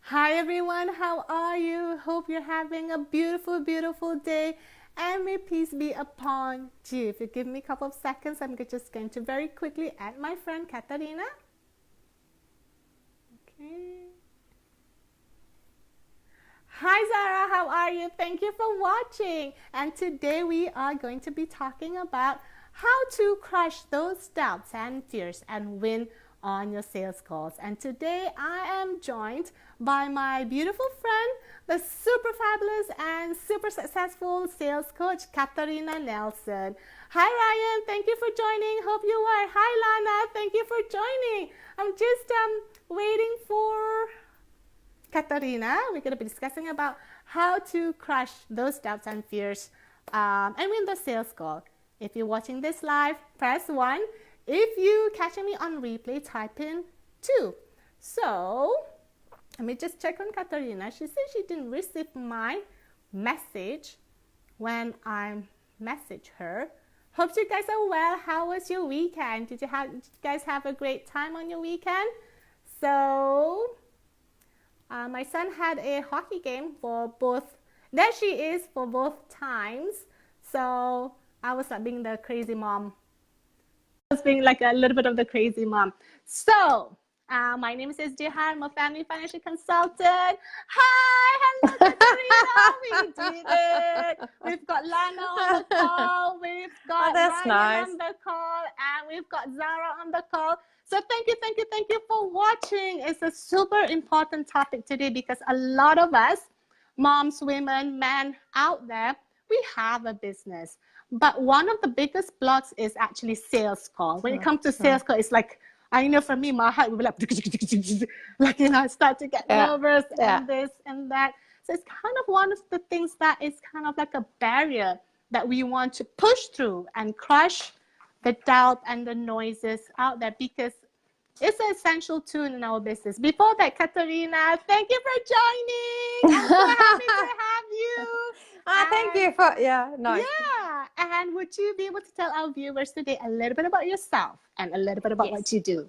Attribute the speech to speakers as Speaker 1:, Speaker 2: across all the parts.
Speaker 1: Hi everyone, how are you? Hope you're having a beautiful, beautiful day, and may peace be upon you. If you give me a couple of seconds, I'm just going to very quickly add my friend Katarina. Okay. Hi Zara, how are you? Thank you for watching. And today we are going to be talking about how to crush those doubts and fears and win on your sales calls. And today I am joined by my beautiful friend, the super fabulous and super successful sales coach, Katarina Nilsson. Hi Ryan, thank you for joining. Hope you are. Hi Lana, thank you for joining. I'm just waiting for Katarina. We're going to be discussing about how to crush those doubts and fears and win the sales call. If you're watching this live, press 1. If you catching me on replay, type in 2. So let me just check on Katarina. She said she didn't receive my message when I messaged her. Hope you guys are well. How was your weekend? Did you guys have a great time on your weekend? So my son had a hockey game for both. There she is for both times. So I was being the crazy mom. I was being like a little bit of the crazy mom. So my name is Izdihar. I'm a family financial consultant. Hi, hello, Katarina. We did it. We've got Lana on the call. We've got Ryan on the call, and we've got Zara on the call. So thank you for watching. It's a super important topic today because a lot of us, moms, women, men out there, we have a business. But one of the biggest blocks is actually sales call. When it comes to sales call, it's like, I know for me, my heart will be like, I start to get nervous and this and that. So it's kind of one of the things that is kind of like a barrier that we want to push through and crush the doubt and the noises out there because it's an essential tool in our business. Before that, Katarina, thank you for joining. I'm so happy to have you.
Speaker 2: Thank you for, nice.
Speaker 1: Yeah, and would you be able to tell our viewers today a little bit about yourself and a little bit about what you do?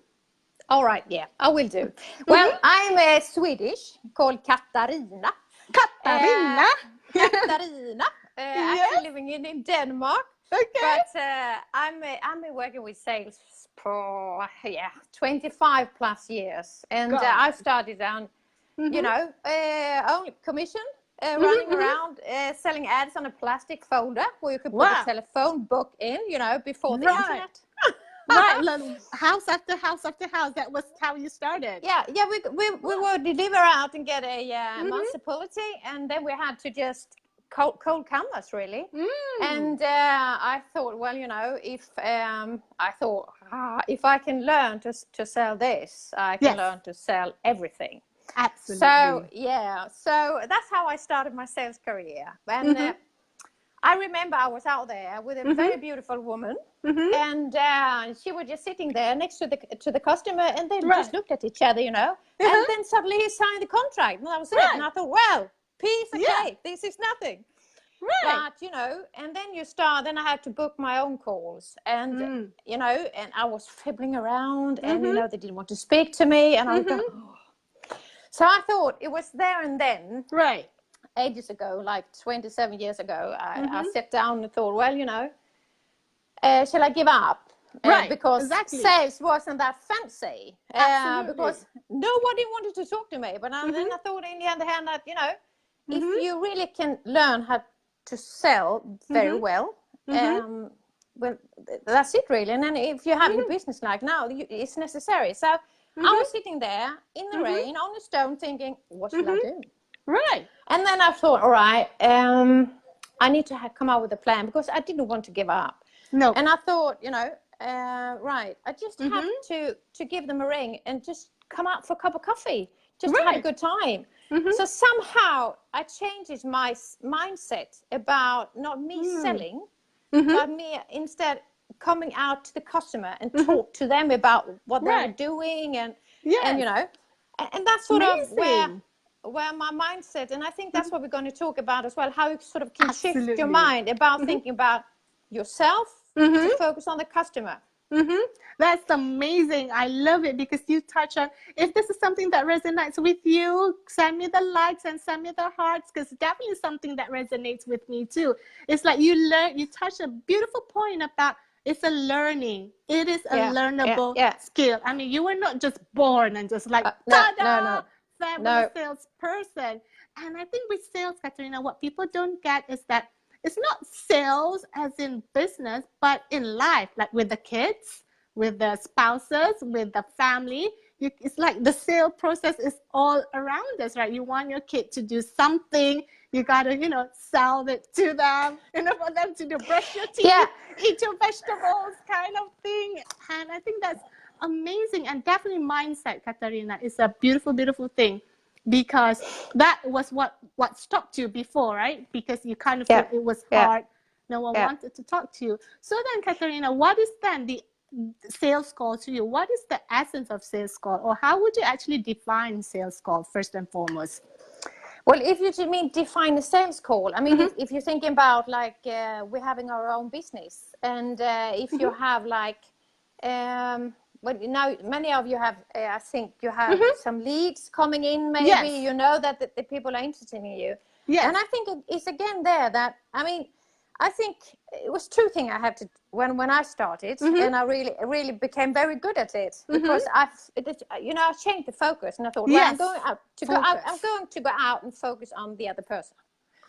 Speaker 2: All right, I will do. Well, I'm Swedish, called Katarina.
Speaker 1: Katarina?
Speaker 2: Katarina, actually living in Denmark.
Speaker 1: Okay.
Speaker 2: But I'm working with sales for 25 plus years, and I started on only commission, running around selling ads on a plastic folder where you could put a telephone book in, before the internet.
Speaker 1: Right, house after house after house. That was how you started.
Speaker 2: Yeah. We would deliver out and get a municipality, and then we had to just cold canvas really. And I thought, well, if I can learn to sell this, I can learn to sell everything.
Speaker 1: Absolutely.
Speaker 2: So that's how I started my sales career. And I remember I was out there with a very beautiful woman, and she was just sitting there next to the customer, and they just looked at each other, and then suddenly he signed the contract, and that was it. And I thought, well, piece of cake, this is nothing. But and then I had to book my own calls, and and I was fibbling around, and they didn't want to speak to me, and I was going, so I thought it was there and then, ages ago, like 27 years ago, I sat down and thought, well, shall I give up? Because sales wasn't that fancy. Because nobody wanted to talk to me. But then I thought, in the other hand, that if you really can learn how to sell very well, well, that's it really. And then if you have your business like now, it's necessary. So I was sitting there in the rain on a stone thinking, what should I do? And then I thought, all right, I need to come up with a plan because I didn't want to give up. And I thought, I just have to give them a ring and just come out for a cup of coffee, just to have a good time. So somehow I changed my mindset about not me selling, but me instead coming out to the customer and talk to them about what they're doing, and that's sort of where my mindset, and I think that's what we're going to talk about as well, how you sort of can shift your mind about thinking about yourself to focus on the customer.
Speaker 1: Mm-hmm. That's amazing. I love it because you touch on, if this is something that resonates with you, send me the likes and send me the hearts, because definitely something that resonates with me too. It's like you touch a beautiful point about it's a learning. It is a
Speaker 2: Yeah, yeah,
Speaker 1: learnable
Speaker 2: yeah.
Speaker 1: skill. I mean, you were not just born and just like,
Speaker 2: No, no,
Speaker 1: ta-da,
Speaker 2: no,
Speaker 1: fabulous
Speaker 2: no.
Speaker 1: salesperson. And I think with sales, Katarina, what people don't get is that it's not sales as in business, but in life, like with the kids, with the spouses, with the family. It's like the sale process is all around us, right? You want your kid to do something, you gotta, sell it to them, for them to do brush your
Speaker 2: Yeah,
Speaker 1: teeth, eat your vegetables, kind of thing. And I think that's amazing, and definitely mindset, Katarina, is a beautiful, beautiful thing, because that was what stopped you before, right? Because you kind of feel
Speaker 2: yeah,
Speaker 1: it was
Speaker 2: yeah,
Speaker 1: hard, no one
Speaker 2: yeah.
Speaker 1: wanted to talk to you. So then, Katarina, what is then the sales call to you? What is the essence of sales call, or how would you actually define sales call first and foremost?
Speaker 2: Well, if you mean define a sales call, I mean,
Speaker 1: Mm-hmm.
Speaker 2: if you're thinking about like we're having our own business, and if you
Speaker 1: Mm-hmm.
Speaker 2: have like, well, now many of you have, I think you have
Speaker 1: Mm-hmm.
Speaker 2: some leads coming in. Maybe
Speaker 1: Yes.
Speaker 2: you know that the people are interested in you, and
Speaker 1: Yes.
Speaker 2: I think it's again there that I mean, I think it was two things I had to when I started,
Speaker 1: Mm-hmm.
Speaker 2: and I really became very good at it
Speaker 1: Mm-hmm.
Speaker 2: because I changed the focus, and I thought, right, I'm
Speaker 1: Yes.
Speaker 2: going out to go out. I'm
Speaker 1: Focus.
Speaker 2: going to go out and focus on the other person.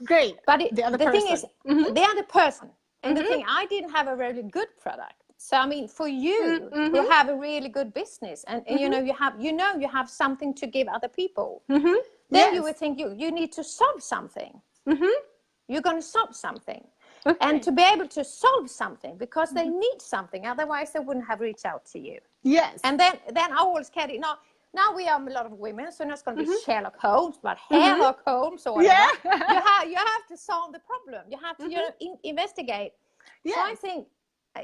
Speaker 1: Great.
Speaker 2: But
Speaker 1: The other
Speaker 2: the thing is,
Speaker 1: person. Mm-hmm.
Speaker 2: the other person, and the
Speaker 1: Mm-hmm.
Speaker 2: thing, I didn't have a really good product. So I mean, for you who
Speaker 1: Mm-hmm.
Speaker 2: have a really good business, and
Speaker 1: Mm-hmm.
Speaker 2: you have something to give other people,
Speaker 1: Mm-hmm.
Speaker 2: then you
Speaker 1: Yes.
Speaker 2: would think you need to solve something.
Speaker 1: Mm-hmm.
Speaker 2: You're going to solve something. And
Speaker 1: Okay.
Speaker 2: to be able to solve something, because they
Speaker 1: Mm-hmm.
Speaker 2: need something, otherwise they wouldn't have reached out to you.
Speaker 1: Yes.
Speaker 2: And then I always carry, now we are a lot of women, so it's going to be
Speaker 1: Mm-hmm.
Speaker 2: Sherlock Holmes, but
Speaker 1: Mm-hmm.
Speaker 2: Sherlock Holmes or whatever.
Speaker 1: Yeah.
Speaker 2: You have to solve the problem. You have to
Speaker 1: Mm-hmm.
Speaker 2: investigate. So I
Speaker 1: Yes.
Speaker 2: think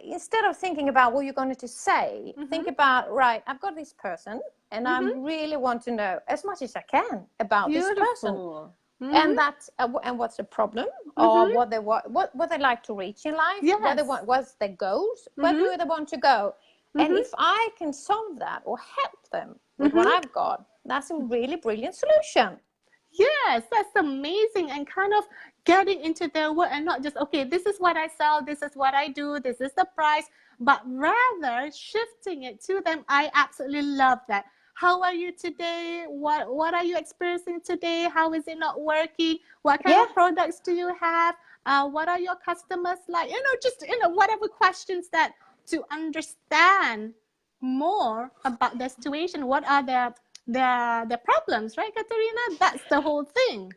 Speaker 2: instead of thinking about what you're going to say,
Speaker 1: Mm-hmm.
Speaker 2: think about, right, I've got this person, and I
Speaker 1: Mm-hmm.
Speaker 2: really want to know as much as I can about this person,
Speaker 1: Beautiful. Mm-hmm.
Speaker 2: and that and what's the problem, or
Speaker 1: Mm-hmm.
Speaker 2: what they like to reach in life, what they
Speaker 1: Yes.
Speaker 2: want, what's their goals, where
Speaker 1: Mm-hmm.
Speaker 2: do they want to go, and
Speaker 1: Mm-hmm.
Speaker 2: if I can solve that or help them with what
Speaker 1: Mm-hmm.
Speaker 2: I've got, that's a really brilliant solution.
Speaker 1: Yes, that's amazing. And kind of getting into their work and not just, okay, this is what I sell, this is what I do, this is the price, but rather shifting it to them. I absolutely love that. How are you today? What are you experiencing today? How is it not working? What kind
Speaker 2: Yeah,
Speaker 1: of products do you have? What are your customers like? Just whatever questions that to understand more about the situation. What are the problems, right, Katarina? That's the whole thing.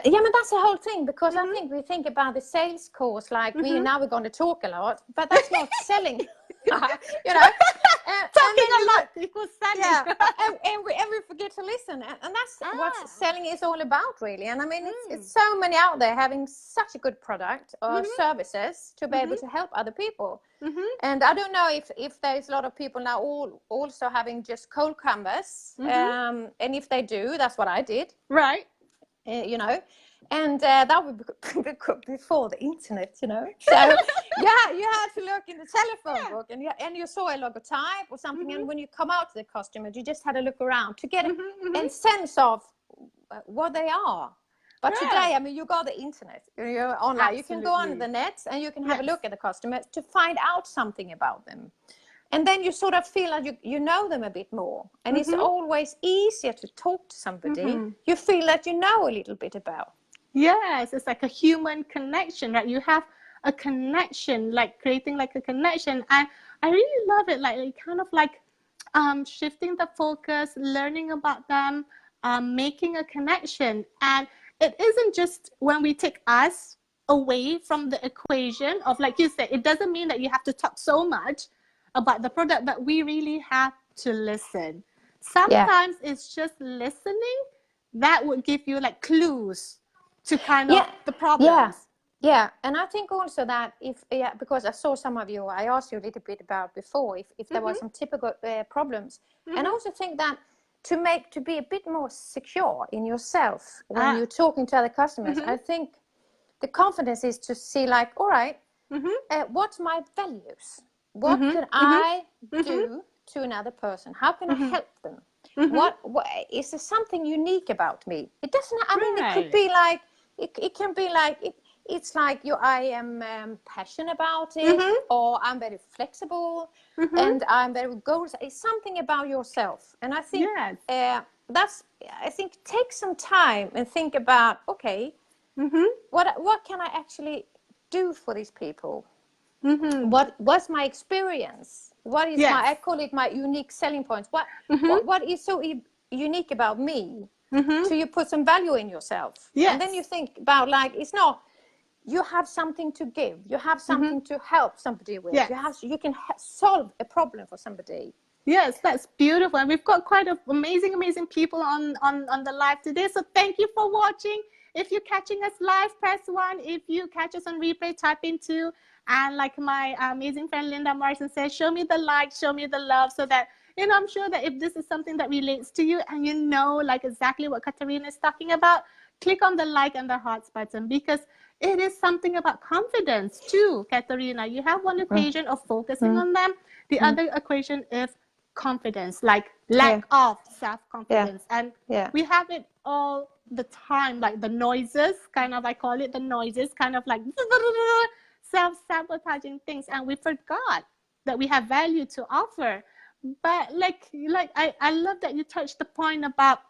Speaker 2: yeah, but that's the whole thing, because I
Speaker 1: Mm-hmm.
Speaker 2: think we think about the sales course like
Speaker 1: Mm-hmm.
Speaker 2: we're going to talk a lot, but that's not selling. you know and
Speaker 1: Talking
Speaker 2: then
Speaker 1: a
Speaker 2: you
Speaker 1: lot
Speaker 2: look.
Speaker 1: equals selling.
Speaker 2: Yeah, and we forget to listen, and that's what
Speaker 1: Ah.
Speaker 2: selling is all about, really. And I mean,
Speaker 1: Mm.
Speaker 2: it's so many out there having such a good product or
Speaker 1: Mm-hmm.
Speaker 2: services to be able
Speaker 1: Mm-hmm.
Speaker 2: to help other people.
Speaker 1: Mm-hmm.
Speaker 2: And I don't know if there's a lot of people now also having just cold canvas,
Speaker 1: Mm-hmm.
Speaker 2: and if they do, that's what I did.
Speaker 1: Right.
Speaker 2: You know, and that would be before the internet, so you had to look in the telephone book, and you saw a logotype or something,
Speaker 1: Mm-hmm.
Speaker 2: and when you come out to the customer, you just had to look around to get
Speaker 1: Mm-hmm.
Speaker 2: a
Speaker 1: Mm-hmm.
Speaker 2: sense of what they are. But today,
Speaker 1: Right.
Speaker 2: I mean, you got the internet, you're online, you can go on
Speaker 1: Absolutely.
Speaker 2: the net and you can have a
Speaker 1: Yes.
Speaker 2: look at the customer to find out something about them. And then you sort of feel like you know them a bit more. And it's
Speaker 1: Mm-hmm.
Speaker 2: always easier to talk to somebody
Speaker 1: Mm-hmm.
Speaker 2: you feel that you know a little bit about.
Speaker 1: Yes, it's like a human connection, right? You have a connection, like creating like a connection. And I really love it, like kind of like shifting the focus, learning about them, making a connection. And it isn't just when we take us away from the equation of, like you said, it doesn't mean that you have to talk so much about the product, but we really have to listen.
Speaker 2: Yeah.
Speaker 1: Sometimes it's just listening that would give you like clues to kind of
Speaker 2: Yeah.
Speaker 1: the
Speaker 2: Yeah.
Speaker 1: problems.
Speaker 2: Yeah. And I think also that because I saw some of you, I asked you a little bit about before, if there were some typical problems. And I also think that to be a bit more secure in yourself when you're talking to other customers, I think the confidence is to see like, all right, what's my values? What can I do to another person? How can I help them? What is there something unique about me? It doesn't, I mean, it could be like, it can be like, it's like I am passionate about it, or I'm very flexible, and I'm very goals. It's something about yourself. And I think take some time and think about, okay, what can I actually do for these people? What's my experience? What is I call it my unique selling points. What is so unique about me? So you put some value in yourself. And then you think about, like, it's not, you have something to give. You have something to help somebody with. You can solve a problem for somebody.
Speaker 1: Yes, that's beautiful. And we've got quite amazing people on the live today. So thank you for watching. If you're catching us live, press 1. If you catch us on replay, type in 2. And like my amazing friend Linda Morrison says, show me the like, show me the love, so that, you know, I'm sure that if this is something that relates to you and you know, like, exactly what Katarina is talking about, click on the like and the hearts button, because it is something about confidence too, Katarina. You have one equation of focusing on them. The other equation is confidence, like lack of self-confidence. And we have it all the time, like the noises, kind of, I call it the noises, kind of like self-sabotaging things, and we forgot that we have value to offer. But like I love that you touched the point about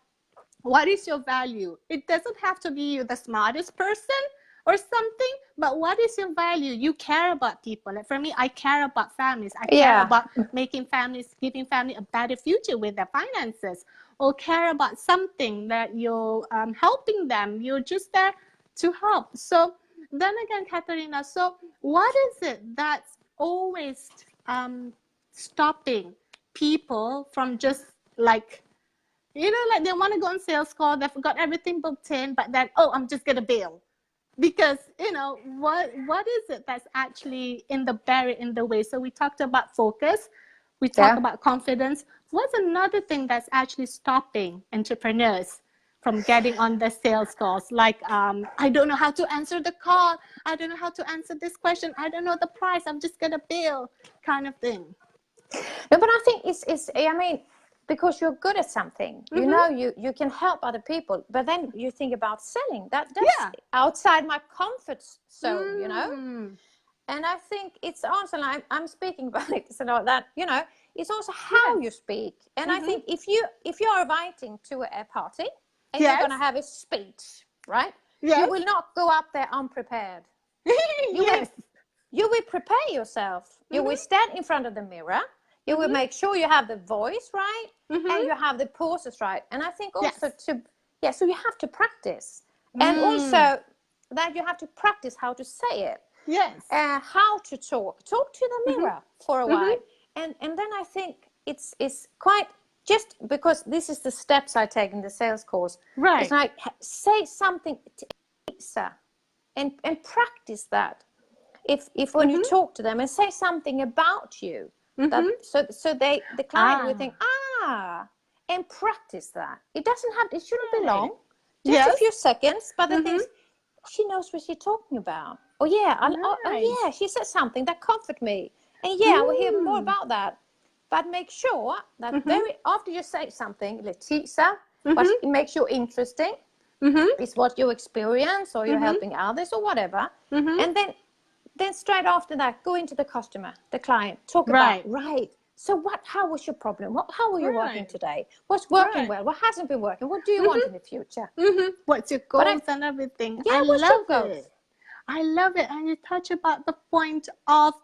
Speaker 1: what is your value. It doesn't have to be you the smartest person or something, but what is your value? You care about people. Like for me, I care about families. I care about making families, giving family a better future with their finances, or care about something that you're helping them. You're just there to help. So then again, Katarina, so what is it that's always stopping people from just, like, you know, like they want to go on sales call, they've got everything booked in, but then, oh, I'm just going to bail. Because, you know, what is it that's actually in the barrier, in the way? So we talked about focus, we talked about confidence. What's another thing that's actually stopping entrepreneurs from getting on the sales calls? Like, I don't know how to answer the call. I don't know how to answer this question. I don't know the price. I'm just going to bail, kind of thing.
Speaker 2: No, but I think it's I mean, because you're good at something, you know, you can help other people, but then you think about selling. That's outside my comfort zone, you know. And I think it's also, like, I'm speaking about it, so that, you know, it's also how you speak. And I think if you're inviting to a party and you're going to have a speech, right? You will not go up there unprepared. You will prepare yourself. You will stand in front of the mirror. You will make sure you have the voice right, and you have the pauses right. And I think also so you have to practice. And also that you have to practice how to say it. How to talk to the mirror for a while. And then I think it's quite, just because this is the steps I take in the sales course. Right. It's like, say something and practice that. If when you talk to them, and say something about you, that, so the client will think, and practice that. It shouldn't be long, just a few seconds, but the thing is, she knows what she's talking about. Oh yeah, she said something that comforted me, and I will hear more about that. But make sure that after you say something, Letizia, what makes you interesting is what you experience, or you're helping others, or whatever, and then straight after that, go into the customer, the client, talk about, so how was your problem? How are you working today? What's working well? What hasn't been working? What do you want in the future?
Speaker 1: What's your goals and everything?
Speaker 2: Yeah, what's your goals?
Speaker 1: I love it. And you touch about the point of,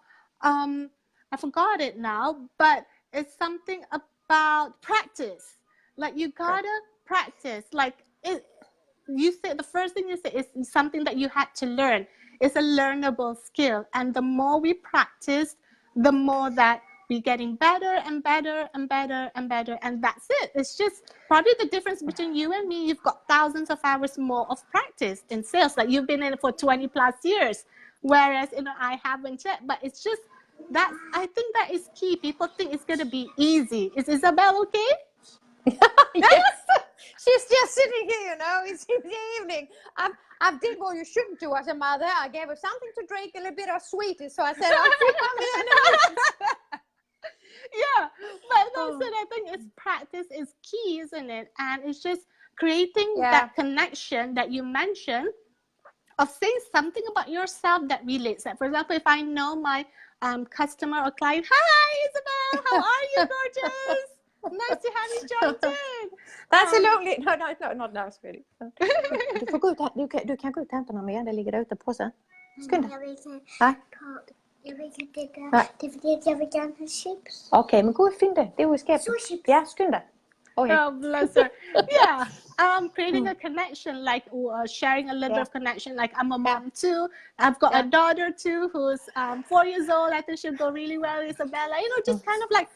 Speaker 1: I forgot it now, but it's something about practice. Like, you gotta practice. Like, you say, the first thing you say is something that you had to learn. It's a learnable skill, and the more we practice, the more that we're getting better and better and better and better, and that's it. It's just probably the difference between you and me. You've got thousands of hours more of practice in sales. Like, you've been in it for 20 plus years, whereas, you know, I haven't yet. But it's just that, I think that is key. People think it's going to be easy. Is Isabel okay?
Speaker 2: Yes, she's just sitting here, you know. It's in the evening. I did what you shouldn't do as a mother. I gave her something to drink, a little bit of sweetie. So I said, I'll come here in a minute.
Speaker 1: Yeah, but that's it. I think it's practice is key, isn't it? And it's just creating that connection that you mentioned of saying something about yourself that relates. Like, for example, if I know my customer or client, hi Isabel, how are you, gorgeous? Nice to have you joined in.
Speaker 2: That's a lovely... No, not now, sweetie. Du får gå ut, du kan gå ut och hämta någon mer. Det ligger där ute på sig. Skynda.
Speaker 3: Jag vill inte
Speaker 2: Nej.
Speaker 3: jag vill inte det. Det är för att jag vill gärna ha chips.
Speaker 2: Okej, men gå och finn det. Det är skräp.
Speaker 3: Så chips.
Speaker 2: Ja, skynda. Okay.
Speaker 1: Oh, bless her. Yeah. Creating a connection, like sharing a little bit of connection. Like, I'm a mom too. I've got a daughter too who's 4 years old. I think she'll go really well, Isabella. You know, just kind of like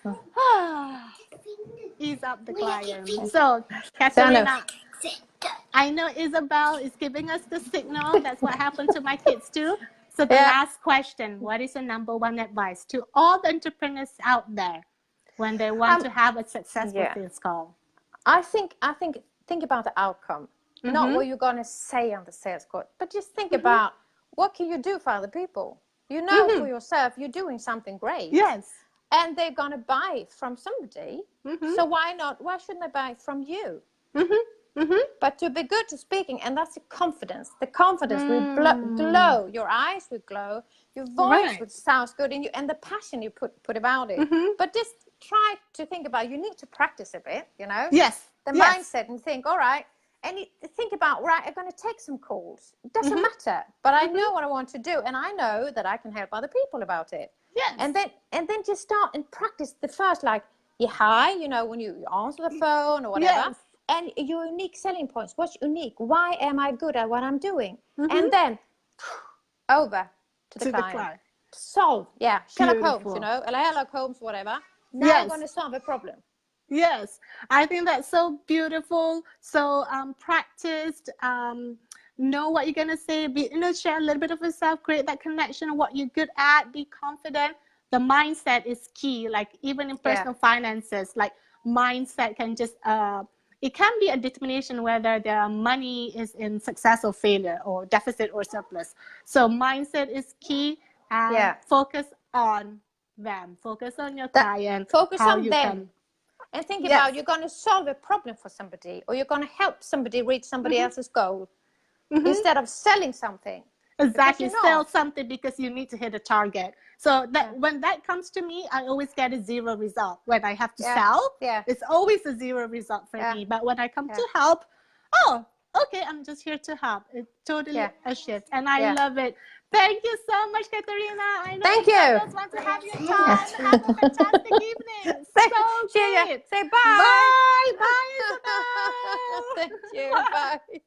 Speaker 1: ease up the client. So, Katarina, I know Isabel is giving us the signal. That's what happened to my kids too. So the last question, what is your number one advice to all the entrepreneurs out there when they want to have a successful sales call?
Speaker 2: I think about the outcome, not what you're going to say on the sales call, but just think about what can you do for other people. You know, for yourself, you're doing something great.
Speaker 1: Yes.
Speaker 2: And they're going to buy from somebody. So why not? Why shouldn't they buy from you? But to be good to speaking, and that's the confidence. The confidence will glow. Your eyes will glow. Your voice would sound good, and the passion you put about it. But just try to think about. You need to practice a bit. You know.
Speaker 1: Yes.
Speaker 2: The mindset, and think. All right. And you think about, right, I'm going to take some calls. It doesn't matter, but I know what I want to do, and I know that I can help other people about it.
Speaker 1: Yes.
Speaker 2: And then just start and practice the first, like, hi, you know, when you answer the phone or whatever.
Speaker 1: Yes.
Speaker 2: And your unique selling points. What's unique? Why am I good at what I'm doing? And then over to the client. Solve. Yeah. Sherlock Holmes, you know, Sherlock Holmes, whatever. Now I'm going to solve a problem.
Speaker 1: Yes. I think that's so beautiful. So practiced. Know what you're going to say. Share a little bit of yourself. Create that connection. What you're good at. Be confident. The mindset is key. Like, even in personal finances, like, mindset can just... it can be a determination whether the money is in success or failure, or deficit or surplus. So mindset is key. And focus on them. Focus on your client.
Speaker 2: Focus on them. And think about, you're going to solve a problem for somebody, or you're going to help somebody reach somebody else's goal instead of selling something.
Speaker 1: Exactly. Sell something because you need to hit a target. So that when that comes to me, I always get a 0 result. When I have to sell, it's always a 0 result for me. But when I come to help, okay, I'm just here to help. It's totally a shift. And I love it. Thank you so much, Katarina. I know
Speaker 2: Thank you.
Speaker 1: Just want to have your time. Have a fantastic evening. So great.
Speaker 2: Say bye.
Speaker 1: Bye. Bye, Isabel.
Speaker 2: Thank you. Bye.